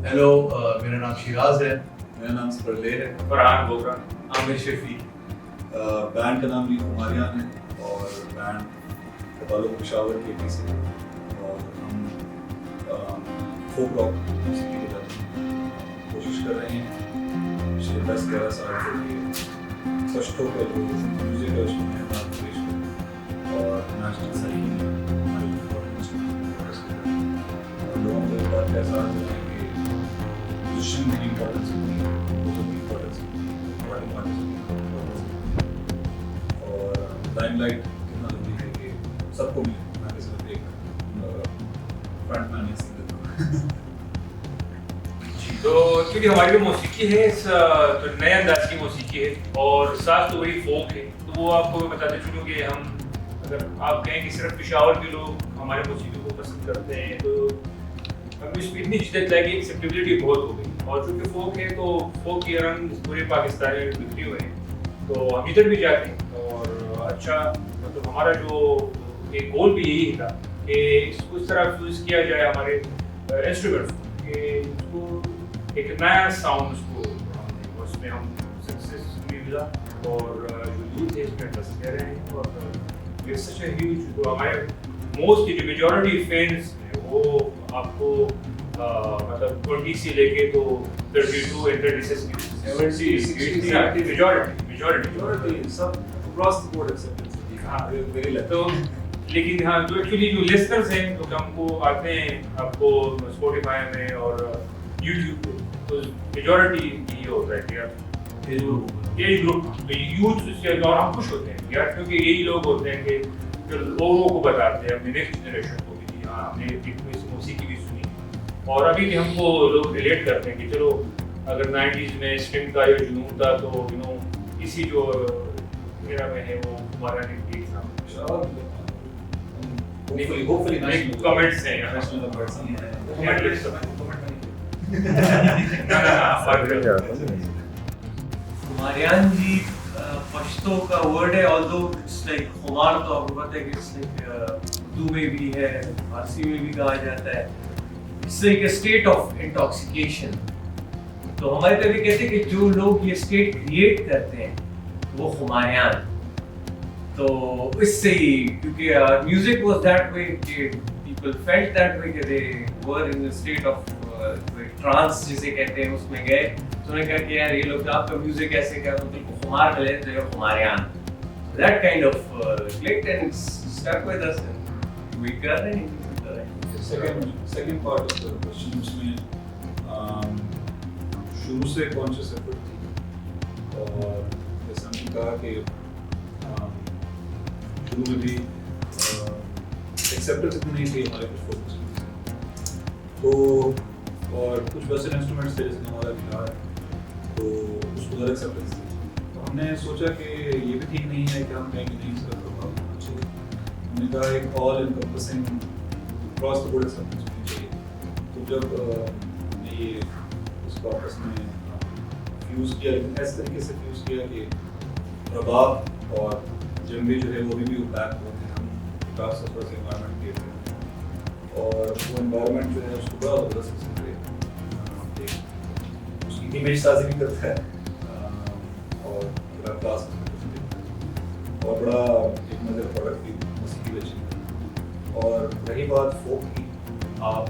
Hello, मेरा नाम शिराज है। मेरा नाम स्पर्ले है। फरहान बोगरा। आमिर शफी। बैंड का नाम ली कुमारियान है और बैंड का ताल्लुक पेशावर के से है और हम फोक रॉक म्यूजिक के कोशिश कर रहे हैं पिछले 10-11 साल से कि फर्स्टों का जो म्यूजिक है उसमें भारत देश में और नेशनल सही हमारी परफॉर्मेंस और लोगों को एक बात ऐसा है कि म्यूजिशियन की इम्पोर्टेंस होती है, म्यूजिक की इम्पोर्टेंस होती है, रिकॉर्डिंग आर्टिस्ट की इम्पोर्टेंस होती है और लाइमलाइट कितना जरूरी है कि सबको मिले, ना कि सिर्फ एक फ्रंटमैन या सिंगर को। तो क्योंकि हमारी जो मौसीकी है तो नए अंदाज की मौसीकी है और साथ तो वही फोक है, तो वो आपको बताते चलूँ कि हम अगर आप कहें कि सिर्फ पेशावर के लोग हमारे मौसीकी को पसंद करते हैं तो अब इसमें इतनी जिद्दत लगी, एक्सेप्टेबिलिटी बहुत हो गई और चूँकि फोक है तो फोक के रंग पूरे पाकिस्तान में बिखरे हुए हैं तो हम इधर भी जाते हैं और अच्छा मतलब हमारा जो एक गोल भी यही था कि इसको इस तरह फ्यूज़ किया जाए हमारे इंस्ट्रूमेंट्स को कि इसको एक नया साउंड उसको उसमें हम सक्सेस भी मिला और जो यूथ है इसमें इंटरेस्ट ले रहे हैं और इट्स सच अ ह्यूज जो हमारे मोस्ट जो मेजॉरिटी फैंस हैं वो आपको मतलब 20 से लेके तो 32 and 36 की मेजॉरिटी सब अक्रॉस द बोर्ड एक्सेप्टेंस होती है। हाँ वेरी लेट तो लेकिन हाँ जो एक्चुअली जो लिसनर्स हैं तो हमको आते हैं आपको स्पॉटिफाई में और यूट्यूब पे तो मेजॉरिटी ये होता है कि यार एज ग्रुप तो यूथ से और हम खुश होते हैं यार क्योंकि यही लोग होते हैं कि जो लोगों को बताते हैं अपनी नेक्स्ट जनरेशन को भी हाँ हमने इस मौसीकी भी सुनी और अभी भी हमको लोग रिलेट करते हैं कि चलो अगर 90s में स्ट्रिंग का जो जुनून था तो यू नो इसी जो एरा में है वो हमारा एक hopefully national कमेंट्स हैं national person है कुमारियान जी पश्तो का वर्ड है, ऑल्दो इट्स लाइक खुमार, तो आपको पता है कि इट्स लाइक उर्दू में भी है, फारसी में भी कहा जाता है, it's like a state of intoxication. तो हमारे पे भी कहते हैं कि जो लोग ये स्टेट क्रिएट करते हैं वो खुमारियान, तो इससे ही क्योंकि music was that way, people felt that way कि दे वर इन अ स्टेट ऑफ ट्रांस जिसे कहते हैं, उसमें गए तो उन्होंने कहा कि यार ये लोग आपका म्यूजिक ऐसे क्या मतलब को खुमार मिले तो ये खुमारियान, that kind of clicked and stuck with us and we कर रहे हैं। Second part of the question उसमें शुरू से कॉन्शियस एफर्ट थी और जैसे हमने कहा कि शुरू में भी एक्सेप्टेंस इतनी नहीं थी हमारे कुछ फोकस तो और कुछ वेस्टर्न इंस्ट्रूमेंट्स थे जिसमें हमारा गिटार है तो उसको ज़्यादा एक्सेप्टेंस थी तो हमने सोचा कि ये भी ठीक नहीं है कि हम कहेंगे नहीं इसका प्रभाव होना चाहिए। हमने कहा एक all encompassing cross the board acceptance होनी चाहिए। तो जब हमने ये इसको आपस में फ्यूज़ किया, लेकिन ऐसे तरीके से फ्यूज़ किया कि प्रभाव और जम्बी जो है वो भी बैक होते हैं, हम विकास से थोड़ा सा इन्वायरमेंट के थे और वो इन्वायरमेंट जो है उसको बड़ा ज़बरदस्त उसकी इमेज साजी भी करता है और पूरा क्लास और बड़ा एक मज़े का प्रोडक्ट भी मौसीकी बेचने। और रही बात फोक की, आप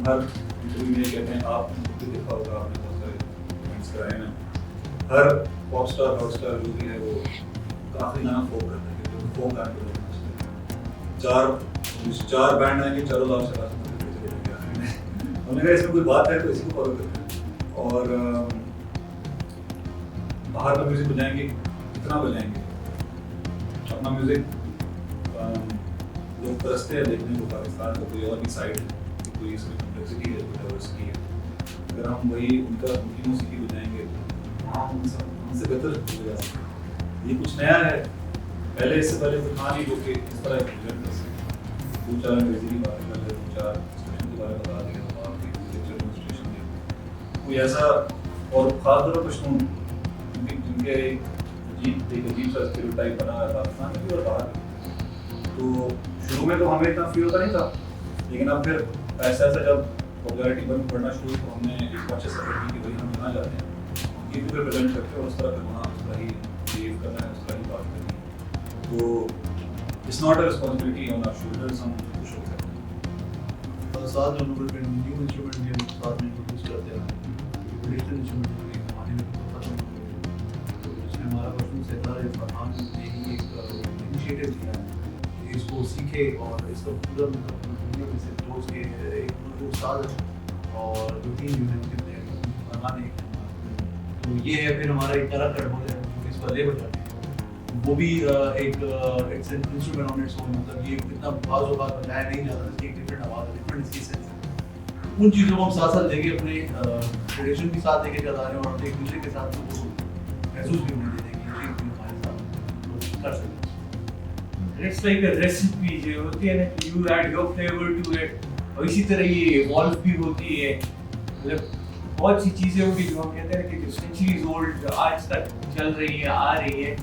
हर इंटरव्यू में कहते हैं, आप भी देखा होगा, आपने बहुत सारे इवेंट्स कराए हैं, हर पॉप स्टार रॉक स्टार जो भी है वो काफ़ी नाम फोक करता है क्योंकि वो फोक गाने चार बैंड आएंगे, चारों लाख चला हमने कहा इसमें कोई बात है तो इसी को फॉलो करते हैं और बाहर का म्यूजिक बजाएंगे, कितना बजाएंगे अपना म्यूजिक लोग तरसते हैं देखने को पाकिस्तान का कोई और भी साइड है, कोई इसमें कम्प्लेक्सिटी है, कोई डाइवर्सिटी है। अगर हम वही उनकी मौसीकी बजाएंगे हाँ उनसे बेहतर बजा सकते हैं। ये कुछ नया है, पहले इससे पहले तो था नहीं जो कि इस तरह प्रेजेंट कर सके। 2-4 अंग्रेजी की बातें कर ले, 2-4 एक्सप्रेशन के बारे में बता दें तो आप लेक्चर डेमोंस्ट्रेशन दें कोई ऐसा और खास तौर पर पश्तून जिनके अजीब सा स्टीरियोटाइप बना है पाकिस्तान में भी और बाहर भी। तो शुरू में तो हमें इतना फील होता नहीं था, लेकिन अब फिर ऐसा जब पॉपुलैरिटी बढ़ना शुरू हुई तो हमने एक कॉन्शियस एफर्ट की कि भाई हम यहाँ जाते हैं ये भी रिप्रेजेंट करके और उस तरह फिर वहाँ उस तरह ही बिहेव करना है, उस तरह ही बात करनी है। तो it's not a responsibility on our shoulders, हम खुश हो सकते हैं। साथ में हम लोग न्यू इंस्ट्रूमेंट भी हम साथ में इंट्रोड्यूस करते हैं, ट्रेडिशनल इंस्ट्रूमेंट भी हमारे में खत्म हो गए, तो इसमें हमारा पर्सन सेक्टर फरहान ने ही एक इनिशिएटिव लिया है कि इसको सीखे और इसको पूरा दुनिया में से रोज के एक उस्ताद और 2-3 यूनिट के फरहान एक, तो ये है फिर हमारा एक कलाकार बोले जो इस पर ले बजाते हैं, वो भी एक इंस्ट्रूमेंट ऑन इट्स ओन, मतलब ये इतना बाज़ बात बजाया नहीं जाता, इसकी एक डिफरेंट आवाज़ है, डिफरेंट इसकी सेंस है। उन चीज़ों को हम साथ साथ लेके अपने ट्रेडिशन के साथ लेके चला रहे हैं और एक दूसरे के साथ वो महसूस भी होने देते हैं कि ये चीज़ भी हमारे साथ तो कर सकते हैं। It's like a recipe जो होती है ना, you add your flavor to it, और इसी तरह ये evolve भी होती है। मतलब बहुत सी चीज़ें होंगी जो हम कहते हैं कि जो centuries old आज तक चल रही है, आ रही है,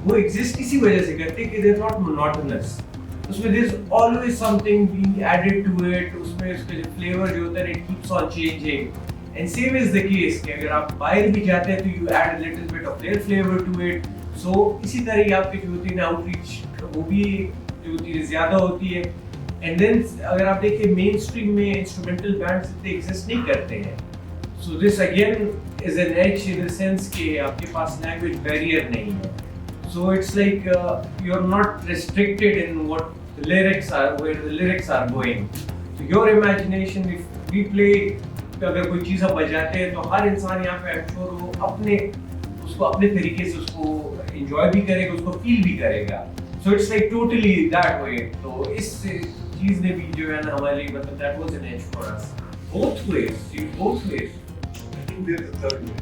वो exist इसी वजह से करते हैं कि they're not monotonous. उसमें there's always something being added to it, उसमें उसका जो flavor जो होता है it keeps on changing. And same is the case कि अगर आप बाहर भी जाते हैं तो you add a little bit of their flavor to it. So इसी तरह ही आपकी जो होती है ना outreach वो भी जो होती है ज़्यादा होती है। And then अगर आप देखिए मेन स्ट्रीम में इंस्ट्रूमेंटल बैंड्स इतने एग्जिस्ट नहीं करते हैं। So this again is an edge in the sense कि आपके पास language barrier नहीं है। So it's like you're not restricted in what the lyrics are, where the lyrics are going. So your imagination, if we play, अगर कोई चीज़ आप बजाते हैं तो हर इंसान यहाँ पे I'm sure वो अपने उसको अपने तरीके से उसको enjoy भी करेगा, उसको feel भी करेगा. So it's like totally that way. तो इस चीज़ ने भी जो है ना हमारे लिए मतलब that was an edge for us. Both ways, see both ways. I think there's a third way,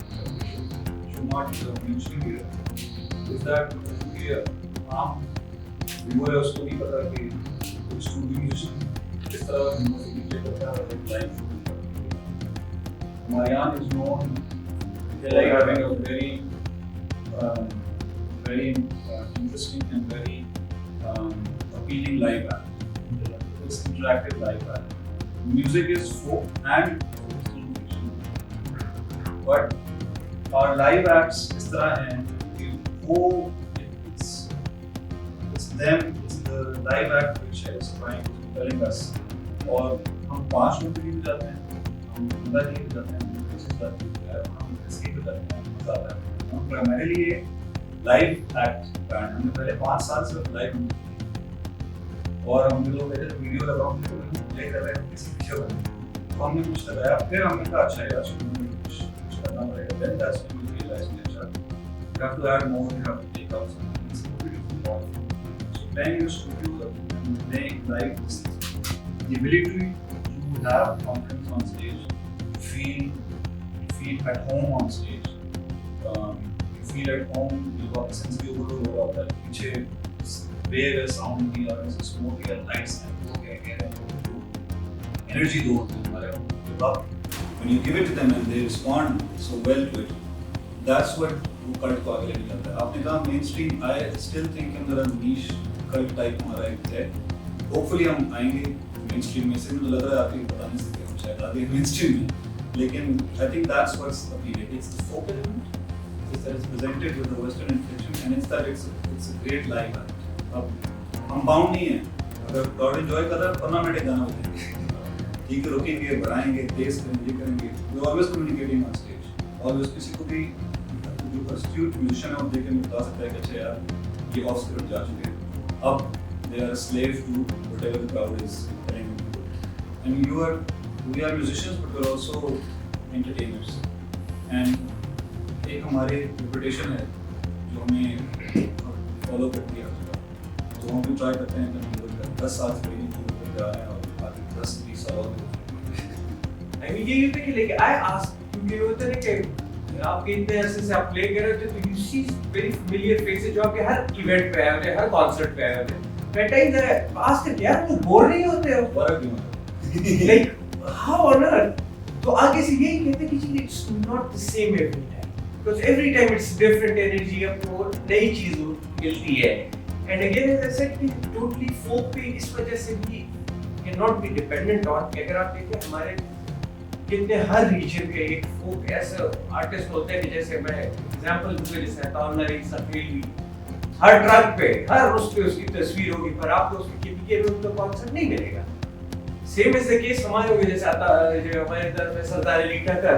should not mention here, is that कि आम व्यूअर है उसको नहीं पता कि स्टूडियो म्यूजिशियन किस तरह म्यूजिक प्ले करता है और लाइव शूटिंग करता है। Maryan is known like having a very interesting and very appealing live act. It's interactive live act. Music is folk and fiction, but our live acts इस तरह हैं कि वो it's them, it's the live act which is trying to telling us. और हम 5 लोग भी जाते हैं, हम बंदा भी जाते हैं, हम इसकी भी जाते हैं, मजा आता है। हम प्राइमरीली ये लाइव एक्ट बैंड, हमने पहले 5 साल से लाइव और हम लोग कहते थे वीडियो लगाओ, प्ले कर रहे हैं किसी पीछे बने, तो हमने कुछ लगाया, फिर हमने कहा अच्छा यार कुछ करना पड़ेगा। Then that's when we realized that you have to add more, you have to take out something. It's a beautiful ball. So playing in a studio and playing live, the ability to have confidence on stage, feel at home on stage, you feel at home, you got the sense of your good over that पीछे wave है, sound की और smoke है, lights हैं, वो क्या कह रहे हैं, energy दो हमारे को। When you give it to them and they respond so well to it, that's what cult को आगे लेके जाता है। आपने कहा mainstream, I still think अंदर niche cult type हमारा एक है। Hopefully हम आएंगे mainstream में से, मुझे लग रहा है आपको पता नहीं सकते हम शायद आगे mainstream में, लेकिन I think that's what's appealing. It's the folk element, it's that it's presented with the Western inflection, and it's that it's a great live act. अब हम bound नहीं हैं, अगर crowd enjoy कर रहा है 15 मिनट गाना बजाएंगे, ठीक है रुकेंगे, बढ़ाएंगे, तेज करेंगे, ये करेंगे। We always communicating on stage. Always किसी को भी जो astute musician है वो देख के बता सकता है कि अच्छा यार ये off script जा चुके हैं। अब they are a slave to whatever the crowd is telling them to do. And we are musicians but we're also entertainers. And एक हमारी reputation है जो हमें follow करती है, तो हम भी try करते हैं कि 10 साल से लेके जा रहे हैं और आगे 10-20 साल और I mean ये होता है कि like I ask क्योंकि होता है कि आपके इतने अरसे से आप प्ले कर रहे होते तो you see very familiar faces जो आपके हर इवेंट पे आए होते हैं, हर कॉन्सर्ट पे आए होते हैं। That time they ask that यार तुम बोर नहीं होते हो? फर्क क्यों है? Like how on earth? तो आगे से यही कहते हैं कि it's not the same every time because every time it's different energy, आपको नई चीज मिलती है। And again as I said कि totally folk पे इस वजह से भी cannot be dependent on कि अगर आप देखें हमारे कितने हर रीजन के एक फोक ऐसे आर्टिस्ट होते हैं कि जैसे मैं एग्जांपल दूंगा, जैसे तानरी सफेली, हर ट्रक पे हर उस पे उसकी तस्वीर होगी, पर आपको उसके केपीके में उनका कॉन्सर्ट नहीं मिलेगा। सेम इज द केस हमारे हो, जैसे आता जो हमारे इधर में सरदार अली टक्कर,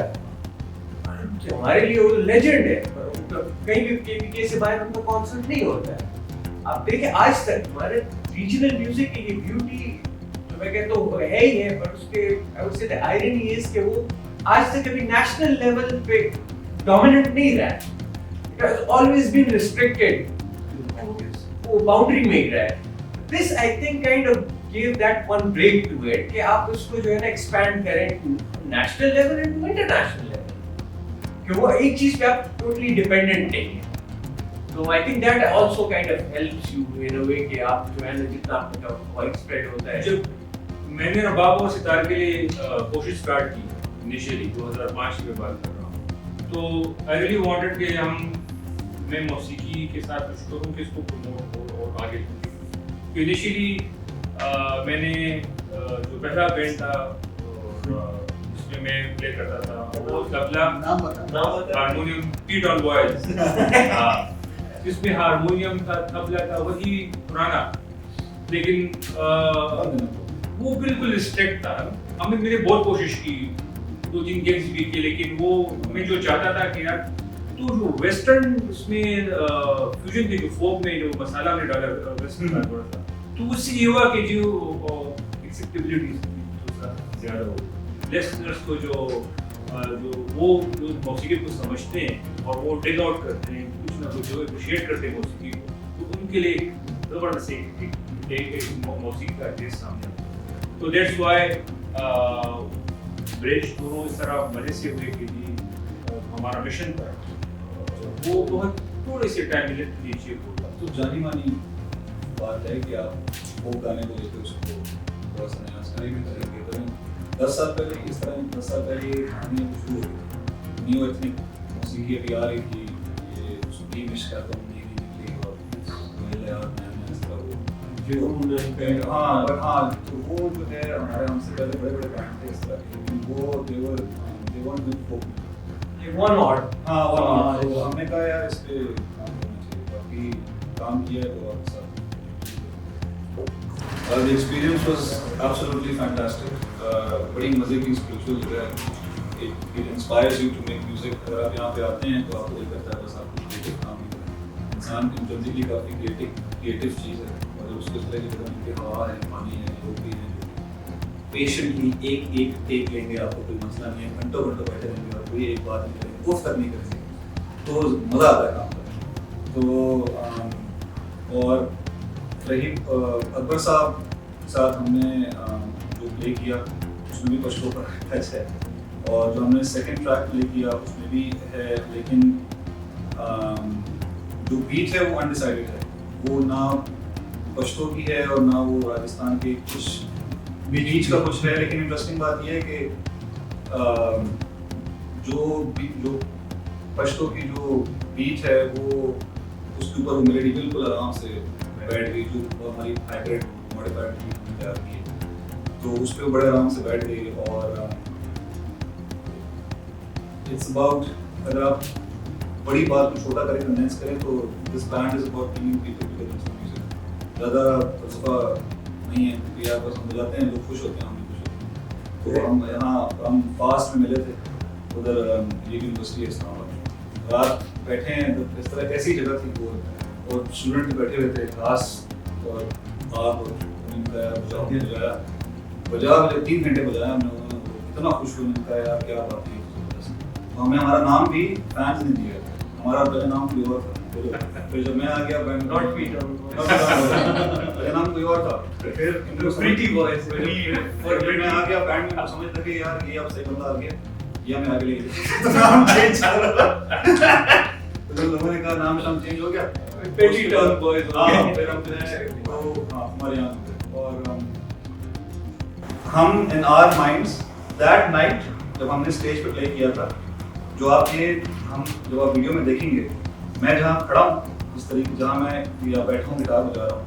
हमारे लिए वो लेजेंड है, पर उनका कहीं भी केपीके से बाहर उनका कॉन्सर्ट नहीं होता है। आप देखिए आज तक हमारे रीजनल म्यूजिक की ये ब्यूटी जो मैं कहता हूँ है ही है, पर उसके I would say the irony is कि वो आज तक कभी नेशनल लेवल पे डोमिनेंट नहीं रहा है। It has always been restricted, वो बाउंड्री में ही रहा है। This I think kind of give that one break to it कि आप उसको जो है ना एक्सपैंड करें to national level and to international level, कि वो एक चीज पे आप टोटली डिपेंडेंट नहीं है। तो I think that also kind of helps you in a way कि आप जो है ना जितना आपका वाइड स्प्रेड होता है। जब मैंने रबाब और सितार के लिए कोशिश स्टार्ट की इनिशियली 2005 की बात कर रहा हूँ, तो आई रियली वांटेड कि मैं मौसीकी के साथ कुछ करूँ कि इसको प्रमोट हो और आगे तो इनिशियली मैंने जो पहला बैंड था जिसमें मैं प्ले करता था वो तबला, नाम बता हारमोनियम, पीट ऑन बॉयज, जिसमें हारमोनियम था, तबला था, वही पुराना, लेकिन वो बिल्कुल रिस्ट्रिक्ट था। हमने मैंने बहुत कोशिश की, 2-3 गिग्स भी की, लेकिन वो मैं जो चाहता था कि यार तो जो वेस्टर्न उसमें फ्यूजन थी, जो फोक में जो मसाला में डाला वेस्टर्न का थोड़ा सा, तो उससे ये हुआ कि जो एक्सेप्टेबिलिटी ज़्यादा हो, लिसनर्स को जो वो मौसीकी को समझते हैं और वो टेक आउट करते हैं, कुछ ना कुछ जो अप्रिशिएट करते हैं मौसीकी को, तो उनके लिए ज़बरदस्त एक मौसीकी का टेस्ट सामने आता है। तो दैट्स व्हाई ब्रिज दोनों इस तरह मजे से हुए कि हमारा मिशन था वो बहुत थोड़े से टाइम में नीचे होगा। तो जानी मानी बात है कि आप वो गाने को लेकर उसको थोड़ा सा नया स्टाइल में करेंगे। तो 10 साल पहले इस तरह 10 साल पहले ये कहानी शुरू हुई, न्यू एथनिक मौसीकी अभी आ रही थी, ये सुप्रीम मिश का कम नहीं निकली और पहले और नया इस तरह वो हाँ बट हाँ तो वो जो है हमारे हमसे पहले बड़े बड़े बैंड थे इस तरह के, लेकिन वो they want to fork one out हाँ तो हमने कहा यार इस पे काम करना चाहिए, बाकी काम किया है तो आप सब the experience was absolutely fantastic, बड़ी मजे की स्पिरिचुअल जगह है, it inspires you to make music। अगर आप यहाँ पे आते हैं तो आपको दिल करता है बस आप कुछ क्रिएटिव काम ही करें। इंसान इंटरनली काफ़ी क्रिएटिव चीज़ है, और उसके तरह की जगह की हवा है, पानी है, लोग भी हैं, पेशेंटली एक टेक लेंगे, आपको कोई मसला नहीं है, घंटों घंटों बैठे रहेंगे और कोई एक बात नहीं करेंगे, उफ तक नहीं करेंगे, तो मज़ा आता है काम करने। तो और रही अकबर साहब के साथ हमने जो प्ले किया उसमें भी पश्तो पर टच है, और जो हमने सेकंड ट्रैक प्ले किया उसमें भी है, लेकिन जो बीट है वो अनडिसाइडेड है, वो ना पश्तो की है और ना वो राजस्थान के कुछ बीच का कुछ है। लेकिन इंटरेस्टिंग बात यह है कि जो पश्तो की जो बीट है वो उसके ऊपर वो मेलोडी बिल्कुल आराम से बैठ गई, जो हमारी हाइब्रिड मॉडिफाइड हमने तैयार की है, तो उस पर बड़े आराम से बैठ गई। और इट्स अबाउट, अगर आप बड़ी बात को छोटा करें, कंडेंस करें, तो this band is about bringing people together through music. ज़्यादा फलसफा नहीं है, क्योंकि आप बस हम बजाते हैं, लोग खुश होते हैं, हम भी खुश होते हैं। तो हम यहाँ हम फास्ट में मिले थे उधर यूनिवर्सिटी इस्लामाबाद, रात बैठे हैं, तो इस तरह कैसी जगह थी वो, और स्टूडेंट बैठे हुए थे, घास और आग, और बजाया मुझे 3 घंटे बजाया हमने, इतना खुश हुए, उन्होंने कहा यार क्या बात है। तो हमें हमारा नाम भी फैंस ने दिया, हमारा पहले नाम कोई और था, फिर जब मैं आ गया मेरा नाम कोई और था, फिर प्रीटी बॉयज मैं आ गया बैंड में, समझ लगे यार ये अब सही बंदा आ गया, ये हमें आगे लेके नाम चेंज कर रहा, तो लोगों ने कहा नाम चेंज हो गया, पेटी टर्न बॉयज हो गए। फिर हमने तो हमारे यहाँ, और हम in our minds that night जब हमने स्टेज पे प्ले किया था, जो आप जब आप वीडियो में देखेंगे, मैं जहाँ खड़ा हूँ इस तरीके, जहाँ मैं या बैठा हूँ गिटार बजा रहा हूँ,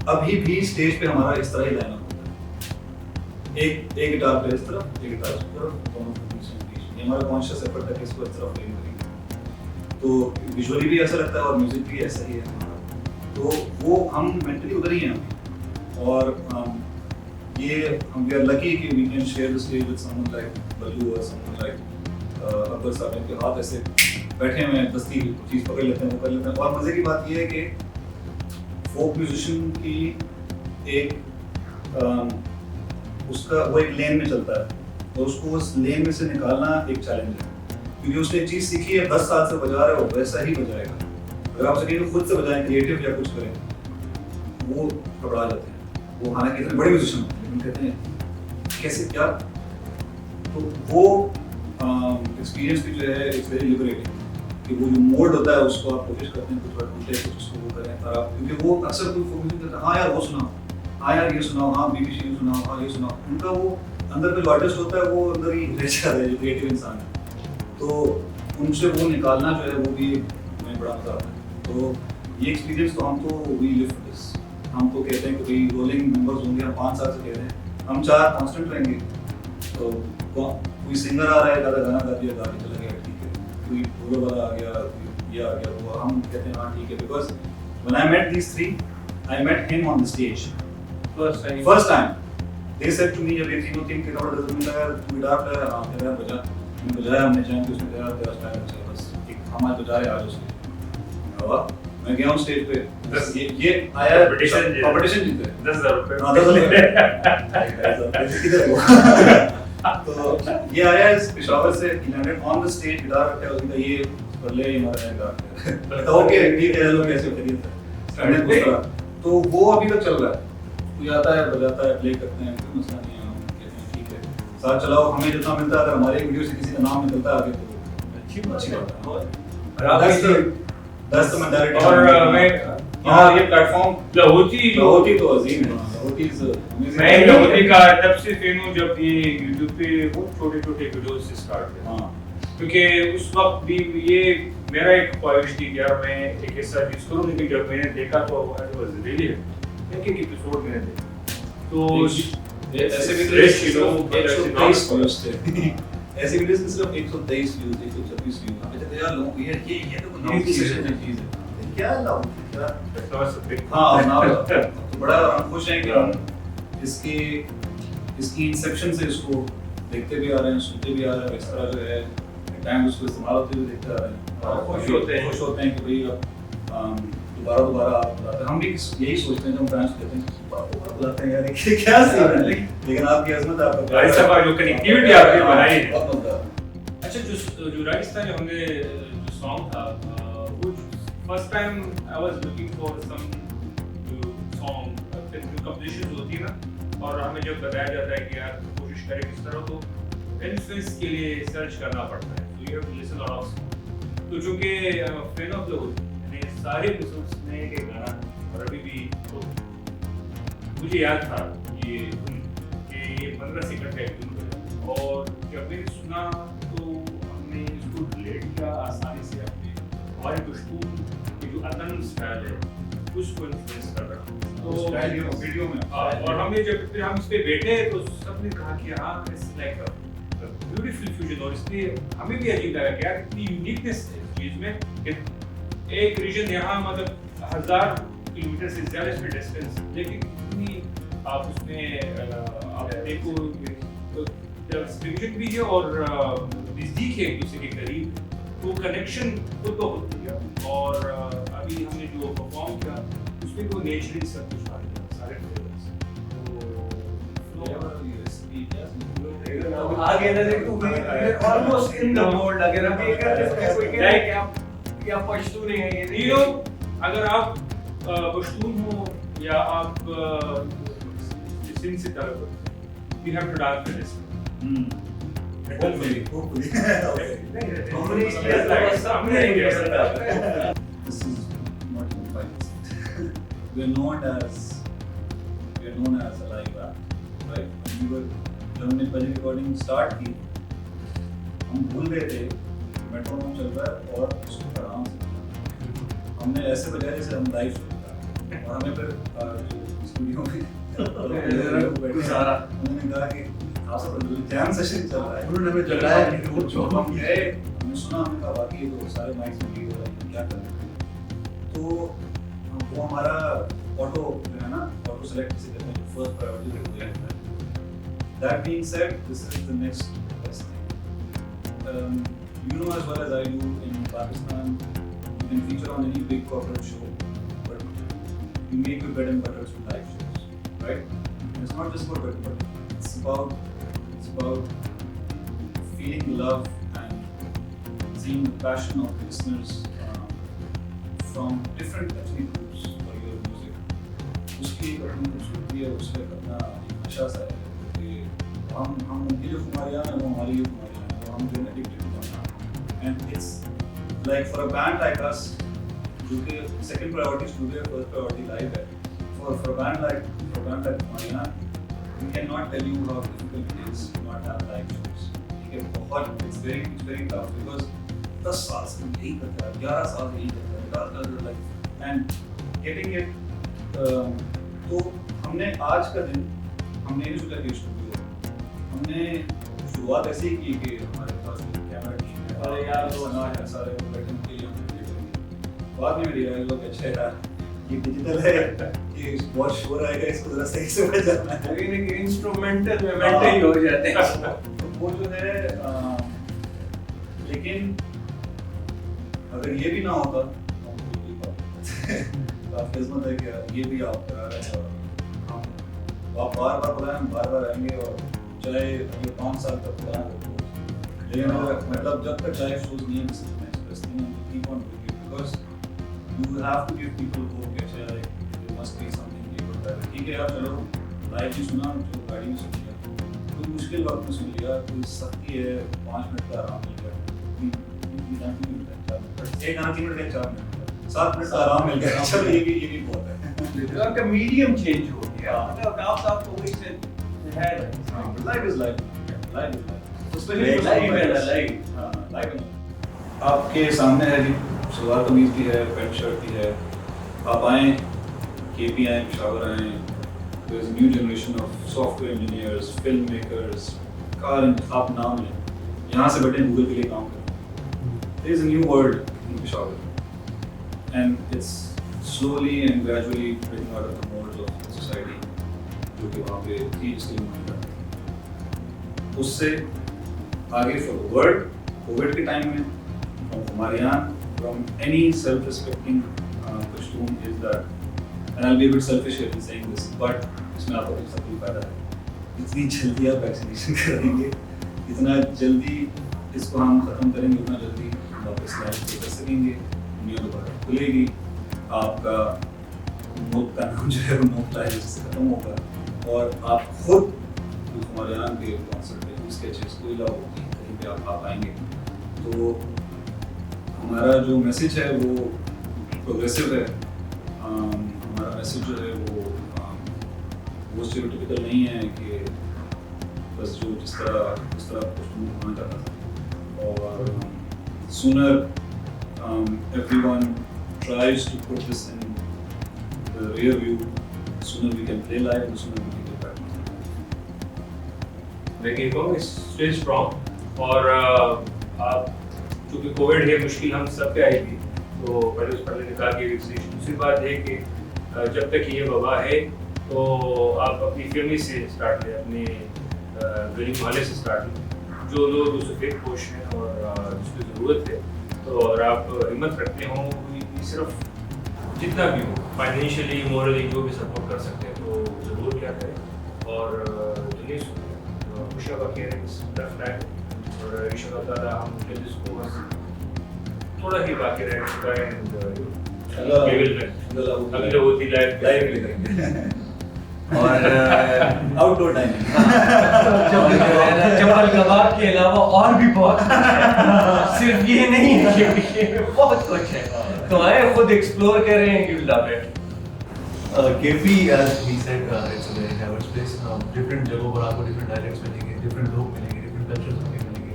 अभी भी स्टेज पे हमारा इस तरह ही लाइनअप होता है, एक गिटार पे इस तरफ, एक गिटार उस तरफ, दोनों को बीच में बीच। ये हमारा कॉन्शियस एफर्ट है कि इसको इस तरफ फ्रेम करेंगे। तो विजुअली भी ऐसा लगता है और म्यूजिक भी ऐसा ही है हमारा। तो वो हम मेंटली उधर ही हैं अभी। और ये हम वी आर लकी कि we can share the stage with someone like Ballu और समवन लाइक अकबर साहब, इनके हाथ ऐसे बैठे हुए हैं, दस्ती चीज़ पकड़ लेते हैं, वो कर लेते हैं। और मज़े की बात ये है कि फोक म्यूजिशियन की एक उसका वो एक लेन में चलता है और उसको उस लेन में से निकालना एक चैलेंज है, क्योंकि उसने एक चीज़ सीखी है, 10 साल से बजा रहा है, वो वैसा ही बजाएगा। अगर आप सकें खुद से बजाएं, क्रिएटिव या कुछ करें, वो घबरा जाते हैं। वो हालांकि इतने बड़े म्यूजिशियन होते हैं, लेकिन कहते हैं कैसे क्या। तो वो एक्सपीरियंस भी जो है इट्स वेरी लिबरेटिंग, कि वो जो मोड होता है उसको आप कोशिश करते हैं कुछ टूटे, कुछ उसको वो करें। और आप क्योंकि वो अक्सर कोई फोकस करते हैं, हाँ यार वो सुनाओ, हाँ यार ये सुनाओ, हाँ BBC सुनाओ, हाँ ये सुनाओ। उनका वो अंदर का जो आर्टिस्ट होता है वो अंदर ही रह जाता है, जो क्रिएटिव इंसान है। तो उनसे वो निकालना जो है वो भी हमें बड़ा मजा आता है। तो ये एक्सपीरियंस तो हम तो वी लिव फॉर दिस। हम तो कहते हैं कि भाई रोलिंग नंबर्स होंगे, हम 5 साल से कह रहे हैं, हम 4 कांस्टेंट रहेंगे। तो कोई सिंगर आ रहा है, ज़्यादा गाना गा दिया, गा के चला गया, ठीक है। कोई बोलो वाला आ गया, ये आ गया, वो हम कहते हैं हाँ ठीक है। Because when I met these 3, I met him on the stage first time. They said to me, जब ये तीनों टीम के कपड़े बदलने लगा, तू गिटार प्लेयर, हाँ कह रहा है बजा। मैंने बजाया, हमने जान के उसने कहा तेरा स्टाइल अच्छा है, बस एक हम आज बजा रहे आज उसके। वाह, मैं गया हूँ स्टेज पे, ये आया कंपटीशन जीते 10,000 रुपए। हाँ 10,000 किधर हुआ। तो ये आया इस पेशावर से, he landed on the stage, guitar रखा है, उसने ये कर ले, ये हमारा गिटार। तो ओके ठीक है, हेलो कैसे खरीद है, मैंने पूछा। तो वो अभी तक चल रहा है, कोई आता है बजाता है, प्ले करते हैं, कोई मसला नहीं है, हम कहते हैं ठीक है साथ चलाओ। हमें जितना मिलता है, अगर हमारे वीडियो से किसी का नाम निकलता है आगे तो अच्छी बात है। That's the mentality. और मैं हाँ ये प्लेटफॉर्म लाहौती तो अजीम है। लाहौती is amazing. मैं लाहौती का तब से फैन हूँ जब ये यूट्यूब पे बहुत छोटे वीडियोस से स्टार्ट किया। हाँ क्योंकि उस वक्त भी ये मेरा एक ख्वाहिश थी कि यार मैं एक ऐसा चीज़ करूँ, लेकिन जब मैंने देखा तो रियली एक एपिसोड मैंने देखा तो ऐसे भी fresh, you know, 123 व्यूज थे। ऐसे वीडियोस में सिर्फ 123 व्यूज, 126 व्यूज। हमें तो यार लोग ये तो नाउ की सेशन की चीज है, क्या लाओ क्या। हाँ नाउ तो बड़ा हम खुश हैं कि हम इसकी इंसेप्शन से इसको देखते भी आ रहे हैं, सुनते भी आ रहे हैं, इस तरह जो है टाइम उसको इस्तेमाल होते हुए देखते आ रहे हैं। खुश होते हैं कि भाई दोबारा आप बुलाते हैं। हम भी यही सोचते हैं, जब फैंस कहते हैं बुलाते हैं यार ये क्या सीन है, लेकिन आपकी अजमत आपका जो कनेक्टिविटी आपने बनाई है। बहुत मजा आता। अच्छा जो राजस्थान में हमने जो सॉन्ग था वो first time I was looking for some song composition होती है ना, और हमें जब बताया जाता है कि यार कोशिश करें किस तरह, तो इन्फ्लुएंस के लिए सर्च करना पड़ता है। तो you have to listen lot of. तो चूंकि फैन ऑफ द मैंने सारे एपिसोड्स में एक गाना और अभी भी तो मुझे याद था ये 15 सेकंड का एक धुन, और जब मैंने सुना तो हमने इसको रिलेट किया आसानी से अपने हमारे पश्तून की जो अदन स्टाइल है उसको इन्फ्लुएंस कर रहा तो वीडियो में। और हमें जब फिर हम इस पे बैठे तो सबने कहा कि हाँ it's like a beautiful fusion, और इसलिए हमें भी अजीब लगा कि यार इतनी यूनिकनेस है इस चीज में कि एक रीजन यहाँ मतलब 1000 किलोमीटर से ज्यादा इसमें डिस्टेंस, लेकिन इतनी आप उसमें आप देखो डिस्ट्रीब्यूशन भी है और नजदीक है एक दूसरे के करीब, तो कनेक्शन खुद तो होती है। और अभी हमने जो परफॉर्म किया उसमें वो नेचुरली सब कुछ आ गया, सारे फ्लेवर्स। तो आगे ना देखो ऑलमोस्ट इन द मोड अगर हम ये कर रहे हैं कोई कह रहा है कि आप पश्तून है ये यू नो, अगर आप पश्तून हो या आप सिंध से ताल्लुक हो, you have to dance with this. Hopefully. This is not even like we are known as a live act, right? जब हमने पहली रिकॉर्डिंग स्टार्ट की, हम भूल गए थे मेट्रोनोम चल रहा है और उसको आराम से हमने ऐसे बजाया जैसे हम लाइव सुनता, और हमें फिर स्टूडियो में गुजारा। उन्होंने कहा कि आपसे जैम सेशन चल रहा है, उन्होंने हमें जगाया कि वो जो हम गए, हमने सुना, हमने कहा बाकी ये तो सारे माइक्स में हो रहा है, क्या करें। तो वो हमारा ऑटो जो है ना, ऑटो सेलेक्ट किसे करते हैं, फर्स्ट प्रायोरिटी रखते हैं। That being said, this is the next best thing. You know as well as I do, in Pakistan, you can feature on any big corporate show, but you make your bread and butter through live shows, right? And it's not just about bread and butter. It's about feeling love and seeing the passion of listeners from different ethnic groups for your music. उसकी एक अपनी खूबसूरती है, उसका एक अपना नशा सा है कि हम उनकी जो खुमारियाँ हैं वो हमारी जो खुमारियाँ हैं, वो हम जो एडिक्टेड हो जाना। And it's like for a band like us, जो कि second priority studio, first priority live है, for a band like खुमारियाँ, we cannot tell you how difficult it is to not have live shows. ठीक है, बहुत it's very tough because 10 साल से यही करता है, 11 साल से यही करता है, like and getting it तो हमने आज का दिन हमने नहीं सोचा कि स्टूडियो, हमने शुरुआत ऐसे ही की कि हमारे पास कैमरा टीम है, अरे यार वो ना है सारे बैठने के लिए हम बाद में रियलाइज हुआ कि अच्छा यार ये डिजिटल है, ये बहुत शोर आएगा, इसको जरा सही से बजाना है, लेकिन इंस्ट्रूमेंटल में मेंटेन हो जाते हैं। तो वो जो है लेकिन अगर ये भी ना होता काफी किस्मत है कि ये भी आप करा रहे हैं और हम आप बार-बार बुलाएं, हम बार-बार आएंगे और चाहे अगले 5 साल तक बुलाएं, लेकिन मतलब जब तक लाइव शोज नहीं है मैं एक्सप्रेस नहीं है, keep on doing it because you have to give people hope कि अच्छा देयर मस्ट बी समथिंग ये होता है। ठीक है यार, चलो लाइव भी सुना, जो गाड़ी में सुन लिया, कोई मुश्किल वक्त में सुन लिया, कोई सख्ती है 5 मिनट का आराम मिल गया, एक गाना 3 मिनट का 4 मिनट 7 मिनट का आराम मिल गया, चलो ये भी बहुत है। आपका मीडियम चेंज हो गया, मतलब आप तो वही से है, लाइव इज लाइव, आपके सामने है जी, सलवार कमीज भी है, पैंट शर्ट भी है, आप आएँ, केपी आएँ, पेशावर आएँ, there is new generation of software engineers, film makers, car, आप नाम लें, यहाँ से बैठे गूगल के लिए काम करें, there is a new world in Peshawar and it's slowly and gradually breaking out of the molds of society जो कि वहाँ पे थी इसलिए माना जाता है। उससे आगे for the world, कोविड के टाइम में from हमारे यहाँ from any self-respecting costume is that, and I'll be a bit selfish here in saying this, but इसमें आपको कुछ तकलीफ फायदा है, जितनी जल्दी आप वैक्सीनेशन कराएंगे, जितना जल्दी इसको हम खत्म करेंगे, उतना जल्दी वापस लाइफ कर सकेंगे, दुनिया दोबारा खुलेगी, आपका मुल्क का नाम जो है वो नोटलाइज से खत्म होगा और आप खुद हमारे यहाँ के कॉन्सर्ट पे स्केचेस कोई लाओ कहीं पे आप आएंगे। तो हमारा जो मैसेज है वो प्रोग्रेसिव है, हमारा मैसेज जो है वो स्टीरियोटाइपिकल नहीं है कि बस जो जिस तरह कॉस्ट्यूम होना चाहता था, और sooner everyone tries to put this in the rear view, sooner we can play live and sooner we can get back. देखिए को स्टिल स्ट्रॉन्ग, और आप चूँकि कोविड है, मुश्किल हम सब पे आई थी, तो पहले उस पर निकाल के वैक्सीनेशन। दूसरी बात है कि जब तक ये वबा है तो आप अपनी फैमिली से स्टार्ट करें, अपने गली मोहल्ले से स्टार्ट करें, जो लोग सफ़ेद पोश हैं और जिसकी ज़रूरत है, तो और आप हिम्मत रखते हो, सिर्फ जितना भी हो फाइनेंशियली मॉरली जो भी सपोर्ट कर सकते हैं तो ज़रूर क्या करें, और दुनिया खुशिया बाकी है और इंशाअल्लाह हम जिसको बस थोड़ा ही बाकी रह चुका है, अभी तो होती लाइव और आउटडोर डाइनिंग चप्पल कबाब के अलावा और भी बहुत सिर्फ ये नहीं है कि बहुत कुछ है, तो आए खुद एक्सप्लोर कर रहे हैं, you love it. KP, as he said, it's a very diverse place. Different जगहों पर आपको different dialects मिलेंगे, different लोग मिलेंगे, different cultures मिलेंगे।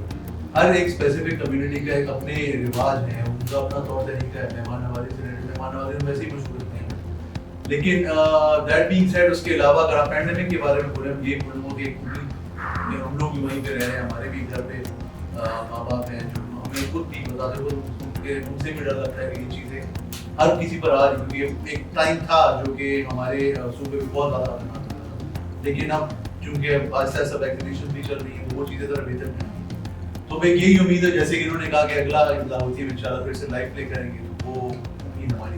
हर एक specific community का एक अपने रिवाज है, उनका अपना तौर तरीका है, मेहमान नवाजी से वैसे ही मशहूर नहीं है। لیکن دیٹ بینگ سیڈ اس کے علاوہ اگر آپ پینڈیمک کے بارے میں بولیں یہ بولوں کہ ہم لوگ بھی وہیں پہ رہ رہے ہیں, ہمارے بھی گھر پہ ماں باپ ہیں جو ہمیں خود بھی بتاتے ہوئے ان سے بھی ڈر لگتا ہے کہ یہ چیزیں ہر کسی پر آ رہی, کیونکہ ایک ٹائم تھا جو کہ ہمارے صوبے میں بہت زیادہ آتا تھا, لیکن اب چونکہ آہستہ آہستہ ویکسینیشن بھی چل رہی ہیں وہ چیزیں ذرا بہتر ہیں. تو میں یہی امید ہے جیسے کہ انہوں نے کہا کہ اگلا لاہوتی میں انشاءاللہ پھر سے لائف پلے کریں گے, تو وہ امید ہماری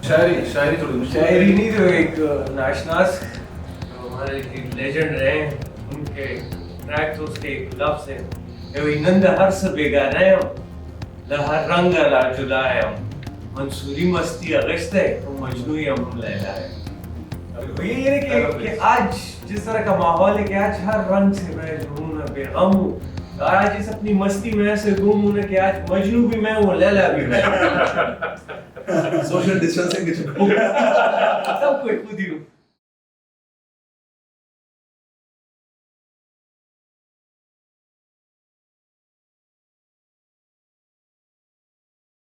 شاعری تھوڑی شاعری نہیں تو ایک ناشناس ہمارے لیجنڈ رہے ہیں, ان کے ٹریک تو اس کے ایک لفظ ہے نند ہرس بیگانیم لہر رنگ لا جدایم منصوری مستی اگست ہے تو مجنوی ہم لیلا ہے. یہ ہے کہ آج جس طرح کا ماحول ہے کہ آج ہر رنگ سے میں جو ہوں بے غم ہوں, اور آج اس اپنی مستی میں ایسے گم ہوں کہ آج مجنو بھی میں ہوں لیلا بھی میں, سوشل ڈسٹینسنگ کے چکر سب کوئی خود ہی ہوں.